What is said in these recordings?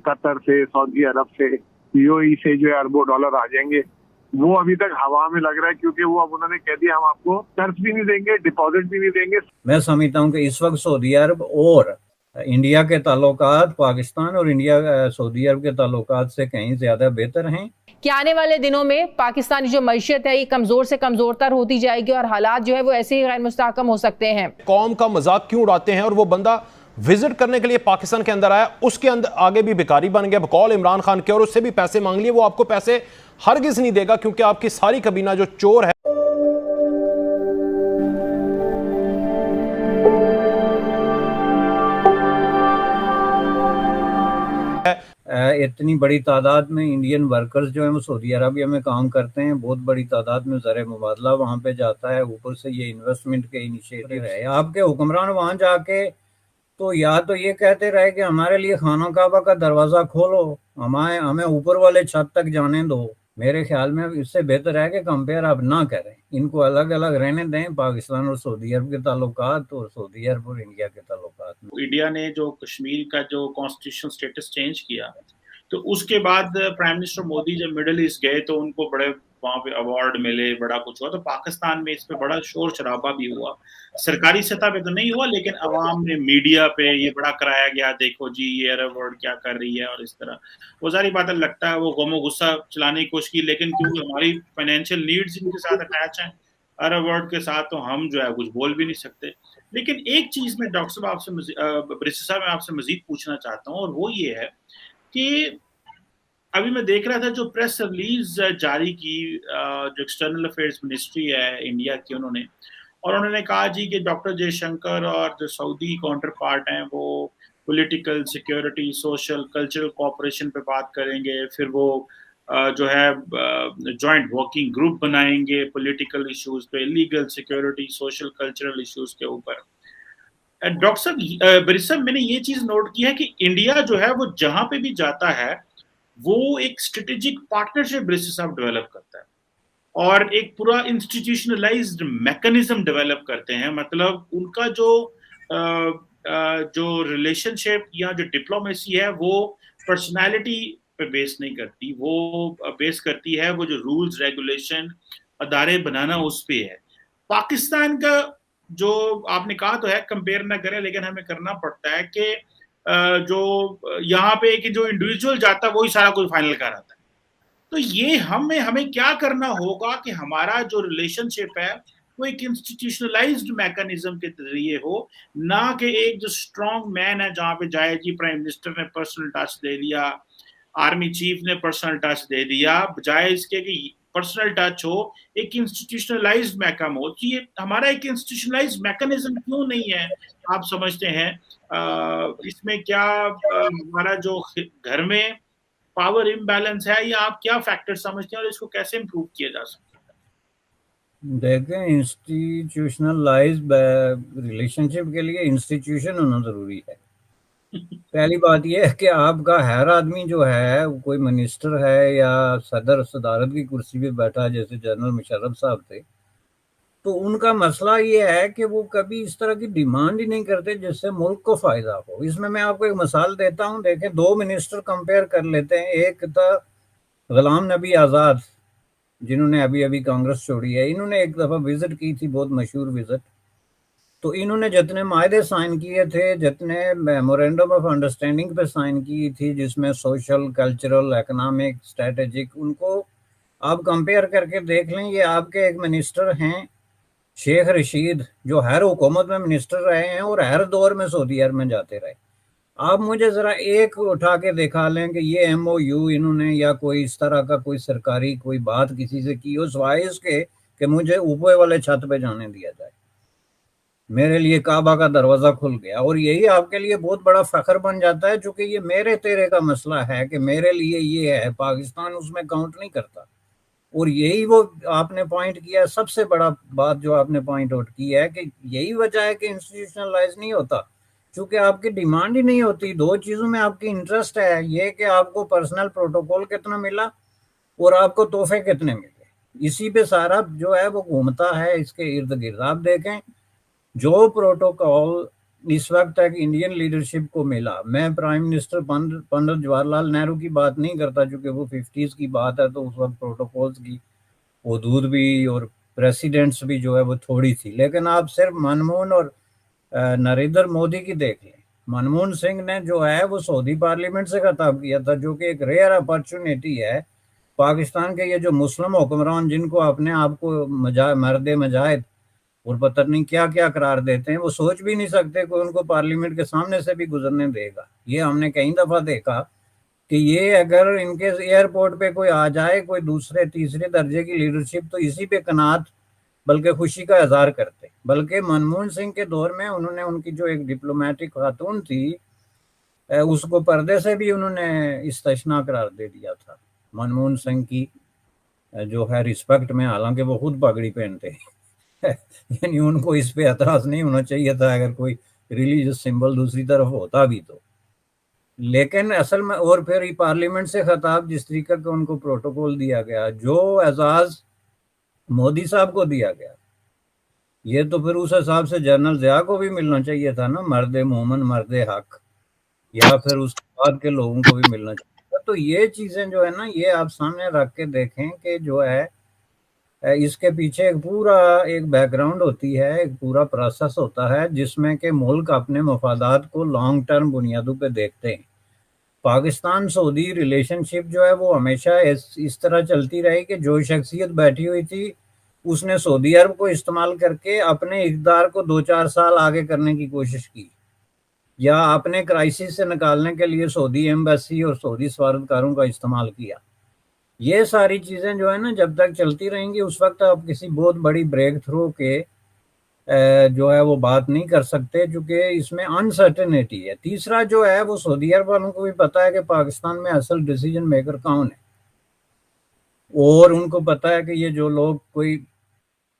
قطر سے, سعودی عرب سے, UAE سے جو اربوں ڈالر آ جائیں گے, وہ ابھی تک ہوا میں لگ رہا ہے, کیونکہ وہ اب انہوں نے کہہ دیا ہم آپ کو قرض بھی نہیں دیں گے, ڈپازٹ بھی نہیں دیں گے. میں سمجھتا ہوں کہ اس وقت سعودی عرب اور انڈیا کے تعلقات پاکستان اور انڈیا سعودی عرب کے تعلقات سے کہیں زیادہ بہتر ہیں کہ آنے والے دنوں میں پاکستانی جو معیشت ہے یہ کمزور سے کمزور تر ہوتی جائے گی اور حالات جو ہے وہ ایسے ہی غیر مستحکم ہو سکتے ہیں. قوم کا مذاق کیوں اڑاتے ہیں؟ اور وہ بندہ وزٹ کرنے کے لیے پاکستان کے اندر آیا, اس کے اندر آگے بھی بیکاری بن گیا بقول عمران خان کے, اور اس سے بھی پیسے مانگ لیے. وہ آپ کو پیسے ہرگز نہیں دے گا, کیونکہ آپ کی ساری کابینہ جو چور ہے. اتنی بڑی تعداد میں انڈین ورکرز جو ہیں وہ سعودی عربیہ میں کام کرتے ہیں, بہت بڑی تعداد میں زر مبادلہ وہاں پہ جاتا ہے, اوپر سے یہ انویسٹمنٹ کے انیشیٹو ہے. آپ کے حکمران وہاں جا کے تو یا تو یہ کہتے رہے کہ ہمارے لیے خانہ کعبہ کا دروازہ کھولو, ہمیں اوپر والے چھت تک جانے دو. میرے خیال میں اس سے بہتر ہے کہ کمپیئر آپ نہ کریں, ان کو الگ الگ رہنے دیں, پاکستان اور سعودی عرب کے تعلقات اور سعودی عرب اور انڈیا کے تعلقات. انڈیا نے جو کشمیر کا جو کانسٹیٹیوشن سٹیٹس چینج کیا, تو اس کے بعد پرائم منسٹر مودی جب مڈل ایسٹ گئے تو ان کو بڑے وہاں پہ ایوارڈ ملے, بڑا کچھ ہوا. تو پاکستان میں اس پہ بڑا شور شرابہ بھی ہوا, سرکاری سطح پہ تو نہیں ہوا, لیکن عوام نے میڈیا پہ یہ بڑا کرایا گیا, دیکھو جی یہ عرب ورلڈ کیا کر رہی ہے, اور اس طرح وہ ساری باتیں لگتا ہے وہ غم و غصہ چلانے کی کوشش کی. لیکن کیونکہ ہماری فائنینشیل نیڈز ان کے ساتھ اٹیچ ہیں عرب ورلڈ کے ساتھ, تو ہم جو ہے کچھ بول بھی نہیں سکتے. لیکن ایک چیز میں ڈاکٹر صاحب آپ سے بریسا صاحب میں آپ سے مزید پوچھنا چاہتا ہوں, اور وہ یہ ہے کہ ابھی میں دیکھ رہا تھا جو پریس ریلیز جاری کی جو ایکسٹرنل افیئرز منسٹری ہے انڈیا کی, انہوں نے کہا جی کہ ڈاکٹر جے شنکر اور جو سعودی کاؤنٹر پارٹ ہیں وہ political, security, social, cultural cooperation پہ بات کریں گے, پھر وہ جو ہے جوائنٹ ورکنگ گروپ بنائیں گے پولیٹیکل ایشوز پہ, legal, security, social, cultural issues کے اوپر. ڈاکٹر صاحب بریس صاحب میں نے یہ چیز نوٹ کی ہے کہ انڈیا جو ہے وہ جہاں پہ بھی جاتا ہے وہ ایک اسٹریٹجک پارٹنرشپ بریسا صاحب ڈیولپ کرتا ہے, اور ایک پورا انسٹیٹیوشنلائزڈ میکنزم ڈیولپ کرتے ہیں. مطلب ان کا جو ریلیشن شپ یا جو ڈپلومیسی ہے وہ پرسنالٹی پہ بیس نہیں کرتی, وہ بیس کرتی ہے وہ جو رولز, ریگولیشن, ادارے بنانا اس پہ ہے. پاکستان کا جو آپ نے کہا تو ہے کمپیئر نہ کریں, لیکن ہمیں کرنا پڑتا ہے کہ جو یہاں پہ کہ جو انڈیویجول جاتا ہے وہی سارا کچھ فائنل کر آتا ہے. تو یہ ہمیں کیا کرنا ہوگا کہ ہمارا جو ریلیشن شپ ہے وہ ایک انسٹیٹیوشنلائزڈ میکنزم کے ذریعے ہو, نہ کہ ایک جو اسٹرانگ مین ہے جہاں پہ جائے جی پرائم منسٹر نے پرسنل ٹچ دے دیا, آرمی چیف نے پرسنل ٹچ دے دیا, بجائے اس کے کہ پرسنل ٹچ ہو, ایک انسٹیٹیوشنلائزڈ میکم ہو. یہ ہمارا ایک انسٹیٹیوشنلائزڈ میکنزم کیوں نہیں ہے آپ سمجھتے ہیں؟ اس میں کیا ہمارا جو گھر میں پاور امبیلنس ہے, یا آپ کیا فیکٹر سمجھتے ہیں اور اس کو کیسے امپروو کیا جا سکتا ہے؟ دیکھیں, انسٹیٹیوشنلائزڈ ریلیشن شپ کے لیے انسٹیٹیوشن ہونا ضروری ہے. پہلی بات یہ ہے کہ آپ کا ہر آدمی جو ہے کوئی منسٹر ہے یا صدارت کی کرسی پہ بیٹھا جیسے جنرل مشرف صاحب تھے, تو ان کا مسئلہ یہ ہے کہ وہ کبھی اس طرح کی ڈیمانڈ ہی نہیں کرتے جس سے ملک کو فائدہ ہو. اس میں آپ کو ایک مثال دیتا ہوں. دیکھیں, 2 منسٹر کمپیئر کر لیتے ہیں. ایک تھا غلام نبی آزاد جنہوں نے ابھی کانگریس چھوڑی ہے. انہوں نے ایک دفعہ وزٹ کی تھی, بہت مشہور وزٹ. تو انہوں نے جتنے معاہدے سائن کیے تھے, جتنے میمورینڈم آف انڈرسٹینڈنگ پہ سائن کی تھی, جس میں سوشل, کلچرل, اکنامک, اسٹریٹجک, ان کو آپ کمپیئر کر کے دیکھ لیں. یہ آپ کے ایک منسٹر ہیں شیخ رشید, جو ہر حکومت میں منسٹر رہے ہیں اور ہر دور میں سعودی عرب میں جاتے رہے. آپ مجھے ذرا ایک اٹھا کے دکھا لیں کہ یہ MOU انہوں نے یا کوئی اس طرح کا کوئی سرکاری کوئی بات کسی سے کی ہو سوائے اس کے کہ مجھے اوپر والے چھت پہ جانے دیا جائے, میرے لیے کعبہ کا دروازہ کھل گیا. اور یہی آپ کے لیے بہت بڑا فخر بن جاتا ہے, چونکہ یہ میرے تیرے کا مسئلہ ہے کہ میرے لیے یہ ہے, پاکستان اس میں کاؤنٹ نہیں کرتا. اور یہی وہ آپ نے پوائنٹ کیا, سب سے بڑا بات جو آپ نے پوائنٹ آؤٹ کی ہے کہ یہی وجہ ہے کہ انسٹیٹیوشنلائز نہیں ہوتا, چونکہ آپ کی ڈیمانڈ ہی نہیں ہوتی. 2 چیزوں میں آپ کی انٹرسٹ ہے, یہ کہ آپ کو پرسنل پروٹوکول کتنا ملا اور آپ کو تحفے کتنے ملے, اسی پہ سارا جو ہے وہ گھومتا ہے اس کے ارد گرد. آپ دیکھیں جو پروٹوکول اس وقت تک انڈین لیڈرشپ کو ملا. میں پرائم منسٹر پنڈت جواہر لال نہرو کی بات نہیں کرتا چونکہ وہ 50s کی بات ہے تو اس وقت پروٹوکولز کی حدود بھی اور پریسیڈنٹس بھی جو ہے وہ تھوڑی تھی. لیکن آپ صرف منموہن اور نریندر مودی کی دیکھ لیں. منموہن سنگھ نے جو ہے وہ سعودی پارلیمنٹ سے خطاب کیا تھا جو کہ ایک ریئر اپرچونیٹی ہے. پاکستان کے یہ جو مسلم حکمران جن کو اپنے آپ کو مرد مجاہد اور پتہ نہیں کیا کیا قرار دیتے ہیں، وہ سوچ بھی نہیں سکتے کوئی ان کو پارلیمنٹ کے سامنے سے بھی گزرنے دے گا. یہ ہم نے کئی دفعہ دیکھا کہ یہ اگر ان کے ایئرپورٹ پہ کوئی آ جائے کوئی دوسرے تیسرے درجے کی لیڈرشپ تو اسی پہ قناعت بلکہ خوشی کا اظہار کرتے. بلکہ منموہن سنگھ کے دور میں انہوں نے ان کی جو ایک ڈپلومیٹک خاتون تھی اس کو پردے سے بھی انہوں نے استثناء قرار دے دیا تھا. منموہن سنگھ کی جو ہے رسپیکٹ میں، حالانکہ وہ خود پگڑی پہنتے یعنی ان کو اس پہ اعتراض نہیں ہونا چاہیے تھا اگر کوئی ریلیجس سمبل دوسری طرف ہوتا بھی تو. لیکن اصل میں اور پھر پارلیمنٹ سے خطاب جس طریقے کا ان کو پروٹوکول دیا گیا، جو اعزاز مودی صاحب کو دیا گیا، یہ تو پھر اس حساب سے جنرل ضیاء کو بھی ملنا چاہیے تھا نا، مرد مومن مرد حق، یا پھر اس کے بعد کے لوگوں کو بھی ملنا چاہیے تھا. تو یہ چیزیں جو ہے نا یہ آپ سامنے رکھ کے دیکھیں کہ جو ہے اس کے پیچھے ایک پورا ایک بیک گراؤنڈ ہوتی ہے، ایک پورا پروسیس ہوتا ہے جس میں کہ ملک اپنے مفادات کو لانگ ٹرم بنیادوں پہ دیکھتے ہیں. پاکستان سعودی ریلیشن شپ جو ہے وہ ہمیشہ اس طرح چلتی رہی کہ جو شخصیت بیٹھی ہوئی تھی اس نے سعودی عرب کو استعمال کر کے اپنے اقتدار کو 2-4 سال آگے کرنے کی کوشش کی، یا اپنے کرائسس سے نکالنے کے لیے سعودی ایمبیسی اور سعودی سفارتکاروں کا استعمال کیا. یہ ساری چیزیں جو ہے نا جب تک چلتی رہیں گی اس وقت آپ کسی بہت بڑی بریک تھرو کے جو ہے وہ بات نہیں کر سکتے چونکہ اس میں انسرٹنٹی ہے. تیسرا جو ہے وہ سعودی عرب والوں کو بھی پتا ہے کہ پاکستان میں اصل ڈیسیجن میکر کون ہے، اور ان کو پتا ہے کہ یہ جو لوگ کوئی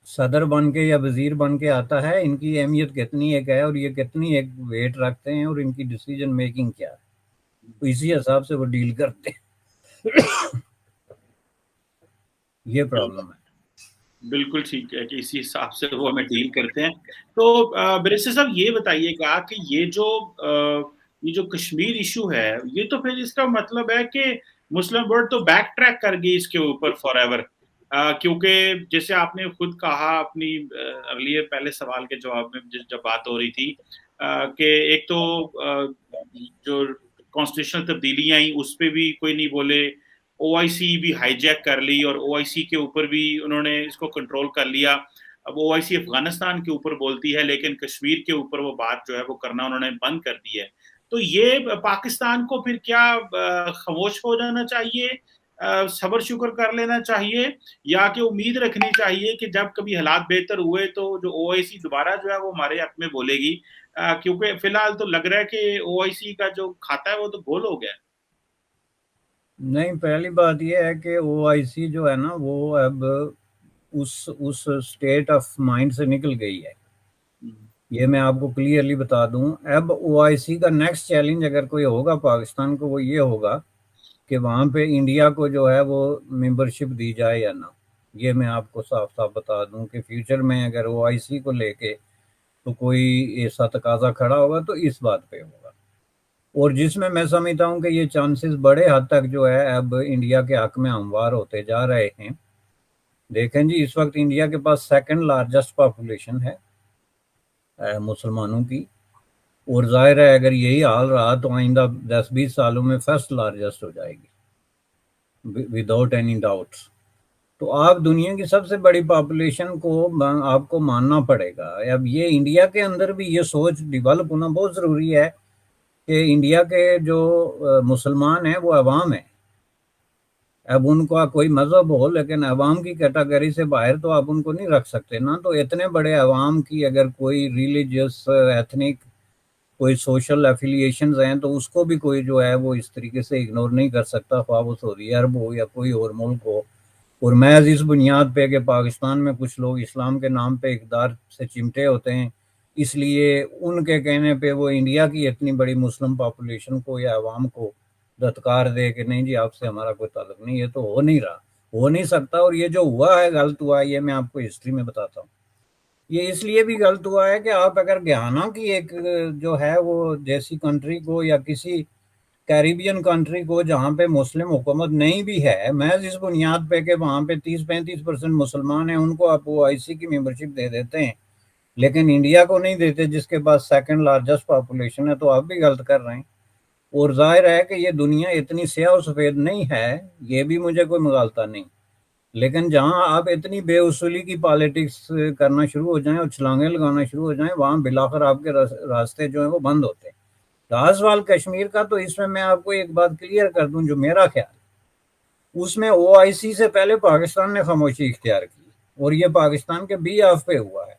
صدر بن کے یا وزیر بن کے آتا ہے ان کی اہمیت کتنی ایک ہے اور یہ کتنی ایک ویٹ رکھتے ہیں اور ان کی ڈیسیجن میکنگ کیا ہے، تو اسی حساب سے وہ ڈیل کرتے ہیں. یہ پرابلم ہے. بالکل ٹھیک ہے کہ اسی حساب سے وہ ہمیں ڈیل کرتے ہیں. تو بیرسٹر صاحب یہ بتائیے گا کہ یہ جو کشمیر ایشو ہے یہ تو پھر اس کا مطلب ہے کہ مسلم ورلڈ تو بیک ٹریک کر گئی اس کے اوپر فار ایور، کیونکہ جیسے آپ نے خود کہا اپنی ارلیئر پہلے سوال کے جواب میں جب بات ہو رہی تھی کہ ایک تو جو کانسٹیٹیوشنل تبدیلیاں آئیں اس پہ بھی کوئی نہیں بولے، او آئی سی بھی ہائی جیک کر لی اور او آئی سی کے اوپر بھی انہوں نے اس کو کنٹرول کر لیا. اب او آئی سی افغانستان کے اوپر بولتی ہے لیکن کشمیر کے اوپر وہ بات جو ہے وہ کرنا انہوں نے بند کر دی ہے. تو یہ پاکستان کو پھر کیا خاموش ہو جانا چاہیے، صبر شکر کر لینا چاہیے، یا کہ امید رکھنی چاہیے کہ جب کبھی حالات بہتر ہوئے تو جو او آئی سی دوبارہ جو ہے وہ ہمارے حق میں بولے گی، کیونکہ فی الحال تو لگ رہا ہے کہ او آئی سی کا جو کھاتا ہے وہ تو گول ہو گیا. نہیں، پہلی بات یہ ہے کہ او آئی سی جو ہے نا وہ اب اس اسٹیٹ آف مائنڈ سے نکل گئی ہے. یہ میں آپ کو کلیئرلی بتا دوں. اب او آئی سی کا نیکسٹ چیلنج اگر کوئی ہوگا پاکستان کو وہ یہ ہوگا کہ وہاں پہ انڈیا کو جو ہے وہ ممبرشپ دی جائے یا نہ. یہ میں آپ کو صاف صاف بتا دوں کہ فیوچر میں اگر او آئی سی کو لے کے تو کوئی ایسا تقاضا کھڑا ہوگا تو اس بات پہ ہوگا، اور جس میں سمجھتا ہوں کہ یہ چانسز بڑے حد تک جو ہے اب انڈیا کے حق میں ہموار ہوتے جا رہے ہیں. دیکھیں جی اس وقت انڈیا کے پاس سیکنڈ لارجسٹ پاپولیشن ہے مسلمانوں کی، اور ظاہر ہے اگر یہی حال رہا تو آئندہ 10-20 سالوں میں فرسٹ لارجسٹ ہو جائے گی وداؤٹ اینی ڈاؤٹس. تو آپ دنیا کی سب سے بڑی پاپولیشن کو آپ کو ماننا پڑے گا. اب یہ انڈیا کے اندر بھی یہ سوچ ڈیولپ ہونا بہت ضروری ہے کہ انڈیا کے جو مسلمان ہیں وہ عوام ہیں. اب ان کا کوئی مذہب ہو لیکن عوام کی کیٹیگری سے باہر تو آپ ان کو نہیں رکھ سکتے نا. تو اتنے بڑے عوام کی اگر کوئی ریلیجیس ایتھنک کوئی سوشل ایفیلیشنز ہیں تو اس کو بھی کوئی جو ہے وہ اس طریقے سے اگنور نہیں کر سکتا، خواہ وہ سعودی عرب ہو یا کوئی اور ملک ہو. اور محض اس بنیاد پہ کہ پاکستان میں کچھ لوگ اسلام کے نام پہ اقتدار سے چمٹے ہوتے ہیں اس لیے ان کے کہنے پہ وہ انڈیا کی اتنی بڑی مسلم پاپولیشن کو یا عوام کو دھتکار دے کہ نہیں جی آپ سے ہمارا کوئی تعلق نہیں. یہ تو ہو نہیں رہا، ہو نہیں سکتا. اور یہ جو ہوا ہے غلط ہوا ہے، یہ میں آپ کو ہسٹری میں بتاتا ہوں. یہ اس لیے بھی غلط ہوا ہے کہ آپ اگر گیانا کی ایک جو ہے وہ جیسی کنٹری کو یا کسی کیریبین کنٹری کو جہاں پہ مسلم حکومت نہیں بھی ہے، محض اس بنیاد پہ کہ وہاں پہ 30-35% مسلمان ہیں، ان کو آپ OIC کی ممبرشپ دے دیتے ہیں لیکن انڈیا کو نہیں دیتے جس کے پاس سیکنڈ لارجسٹ پاپولیشن ہے، تو آپ بھی غلط کر رہے ہیں۔ اور ظاہر ہے کہ یہ دنیا اتنی سیاہ و سفید نہیں ہے، یہ بھی مجھے کوئی مغالطہ نہیں، لیکن جہاں آپ اتنی بے اصولی کی پالیٹکس کرنا شروع ہو جائیں اور چھلانگیں لگانا شروع ہو جائیں، وہاں بلاخر آپ کے راستے جو ہیں وہ بند ہوتے ہیں۔ رہا سوال کشمیر کا، تو اس میں آپ کو ایک بات کلیئر کر دوں جو میرا خیال، اس میں OIC سے پہلے پاکستان نے خاموشی اختیار کی اور یہ پاکستان کے بھی آف پہ ہوا ہے۔